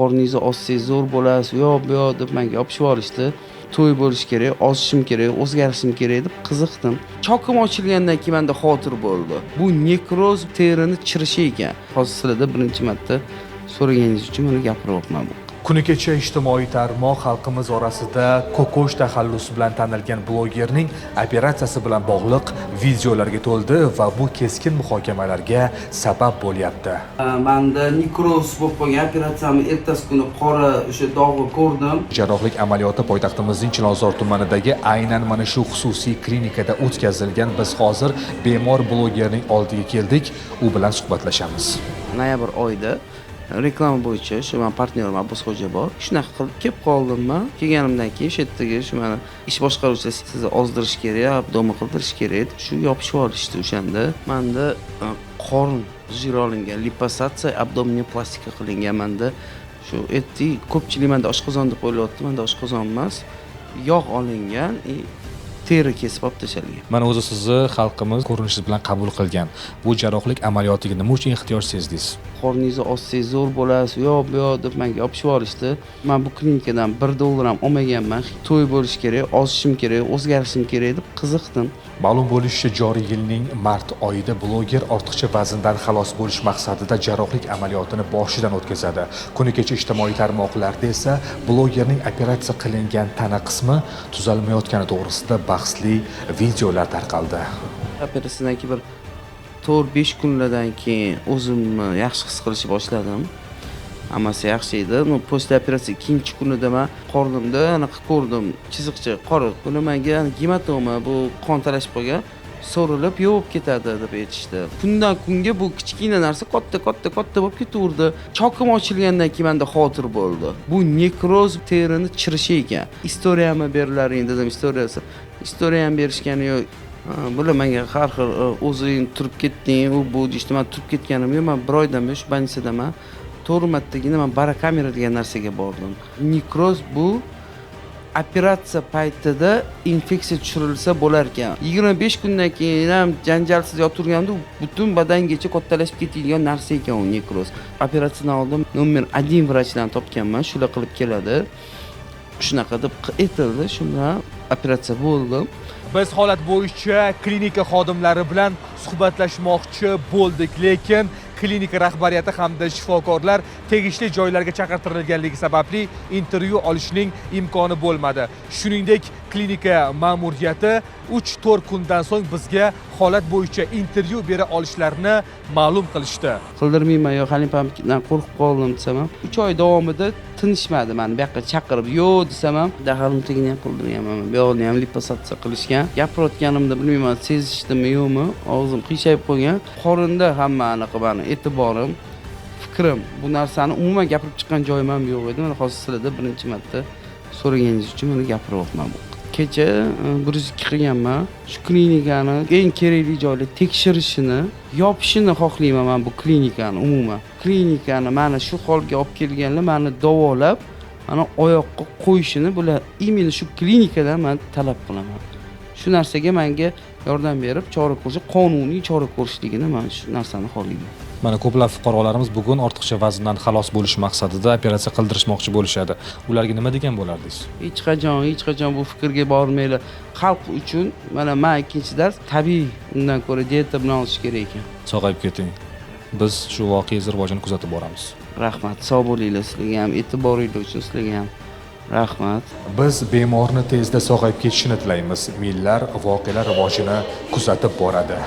qorningizni ochsangiz zo'r bo'lasiz, u yoq bu yoq deb menga yopishib olishdi. To'y bo'lish kerak, ozishim kerak, o'zgarishim kerak deb qiziqdim. Chokim ochilgandan keyin menda xotir bo'ldi. Bu nekroz terini chirishi ekan. Hozir sizlarda birinchi marta so'raganingiz uchun buni gapiryapman bu. Kuni kecha ijtimoiy tarmoq xalqimiz orasida ko'kosh taxallusi bilan tanilgan blogerning operatsiyasi bilan bog'liq videolarga to'ldi va bu keskin muhokamalarga sabab bo'lyapti. Menda nekroz bo'lib qolgan, operatsiyamni ertasi kuni qora o'sha dog'ni ko'rdim. Jarrohlik amaliyoti poytaxtimizning Chilonzor tumanidagi aynan mana shu xususiy klinikada o'tkazilgan. Biz hozir bemor blogerning oldiga keldik, u bilan suhbatlashamiz. Noyabr oyida reklama bo'yicha shu men partnyorim Abbos xo'ja bor. Shunaqa qilib kelib qoldim men. Kelganimdan keyin shu yerdagi shu meni ish boshqaruvchisi sizni ozdirish kerak, abdomen qildirish kerak deb shu yopishib olishdi o'shanda. Menda qorin jir olingan, liposatsiya, abdomen plastika qilingan. Menda shu aytdik, ko'pchilik menda oshqozon deb o'ylayapti. Menda oshqozon emas, yog' olingan, teri kesib olib tashalgan. Mana o'zi sizni xalqimiz ko'rinishingiz bilan qabul qilgan. Bu jarrohlik amaliyotiga nima uchun ehtiyoj sezdingiz? Qorningizni ochsangiz zo'r bo'lasiz, u yoq bu yoq deb menga yopishib olishdi. Men bu klinikadan $1 ham olmaganman. To'y bo'lish kerak, ozishim kerak, o'zgarishim kerak deb qiziqdim. Ma'lum bo'lishicha, joriy yilning mart oyida bloger ortiqcha vazndan xalos bo'lish maqsadida jarrohlik amaliyotini boshidan o'tkazadi. Kuni kecha ijtimoiy tarmoqlarda esa blogerning operatsiya qilingan tana qismi tuzalmayotgani to'g'risida bahsli videolar tarqaldi. Operatsiyadan keyin bir 4-5 kunlardan keyin o'zimni yaxshi his qilishni boshladim. Hammasi yaxshi edi. Post operatsiya ikkinchi kunida men qornimda anaqa ko'rdim, chiziqcha qora. Buni menga gematoma, bu qon talashib qolgan, so'rilib yovib ketadi deb aytishdi. Kundan kunga bu kichkina narsa katta bo'lib ketaverdi. Chokim ochilgandan keyin menda xotir bo'ldi. Bu nekroz terini chirishi ekan. Istoriyami berilaring dedim, istoriya ham berishgani yo'q. Bular menga har xil o'zing turib ketding, u bu deyishdi. Men turib ketganim yo'q. Men bir oydan beri shu больницadaman. 4 martagina men barakamera degan narsaga bordim. Nekroz bu operatsiya paytida infeksiya tushirilsa bo'lar ekan. 25 kundan keyin ham janjalsiz yoturganda butun badangacha kattalashib ketadigan narsa ekan u nekroz. Operatsiyadan oldin nomer 1 vrachdan topganman, shular qilib keladi. Shunaqa deb aytildi, shundan operatsiya bo'ldi. Biz holat bo'yicha klinika xodimlari bilan suhbatlashmoqchi bo'ldik, lekin klinika rahbariyati hamda shifokorlar tegishli joylarga chaqirtirilganligi sababli intervyu olishning imkoni bo'lmadi. Shuningdek, klinika ma'muriyati 3-4 kundan so'ng bizga holat bo'yicha intervyu bera olishlarini ma'lum qilishdi. Qildirmayman yo xalipamdan qo'rqib qoldim desam ham 3 oy davomida tinishmadi meni. Bu yoqqa chaqirib yo'q desam ham daxlimtigini ham qildirganman. Bu yoqni ham liposatsiya qilishgan. Gapirayotganimda bilmayman sezishdimi yo'qmi, og'zim qiyshayib qolgan. Qorinda hamma anaqa bani e'tiborim, fikrim, bu narsani umuman gapirib chiqqan joyim ham yo'q edi. Mana hozir sizlarda birinchi marta so'raganingiz uchun buni gapiryapman. Kecha 102 qilganman. Shu klinikani eng kerakli joylar tekshirishini, yopishini xohlayman men bu klinikani umuman. Klinikani mana shu holga olib kelganlar meni davolab, mana oyoqqa qo'yishini bular imенно shu klinikadan men talab qilaman. Shu narsaga menga yordam berib, chora ko'rish, qonuniy chora ko'rishligini men shu narsani xohlayman. Mana ko'plab fuqarolarimiz bugun ortiqcha vazndan xalos bo'lish maqsadida operatsiya qildirishmoqchi bo'lishadi. Ularga nima degan bo'lardingiz? Hech qachon bu fikrga bormanglar. Xalq uchun mana men ikkinchi dars tabiiy undan ko'ra dieta bilan olish kerak ekan. Sog'ayib keting. Biz shu voqea rivojini kuzatib boramiz. Rahmat, sog' bo'linglar sizlarga ham, e'tiboringiz uchun sizlarga ham. Rahmat. Biz bemorni tezda sog'ayib ketishini tilaymiz. Millar voqealar rivojini kuzatib boradi.